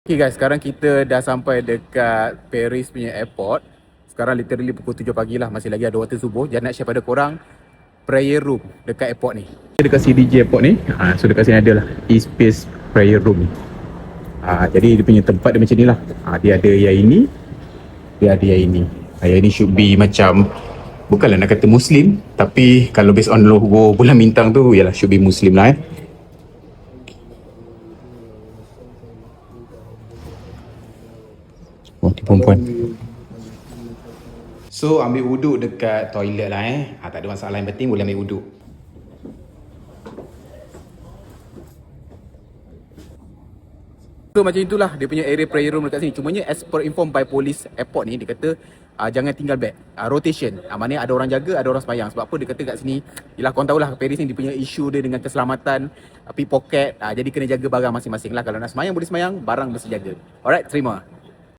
Okay guys, sekarang kita dah sampai dekat Paris punya airport. Sekarang literally pukul 7 pagi lah, masih lagi ada waktu subuh. Jangan nak share pada korang prayer room dekat airport ni. Dekat CDG airport ni, so dekat sini ada lah E-Space prayer room ni. Jadi dia punya tempat dia macam ni lah. Dia ada yang ini, dia ada yang ini. Yang ini should be macam, bukanlah nak kata Muslim, tapi kalau based on logo bulan bintang tu, yalah should be Muslim lah Oh, dia perempuan. So ambil wuduk dekat toilet lah tak ada masalah, yang penting boleh ambil wuduk. So macam itulah dia punya area prayer room dekat sini. Cumanya as per inform by police airport ni, dia kata jangan tinggal back, rotation. Maknanya ada orang jaga, ada orang sembahyang. Sebab apa dia kata kat sini, yelah korang tahulah Paris ni dia punya isu dia dengan keselamatan, pickpocket. Jadi kena jaga barang masing-masing lah. Kalau nak sembahyang boleh sembahyang, barang mesti jaga. Alright, terima.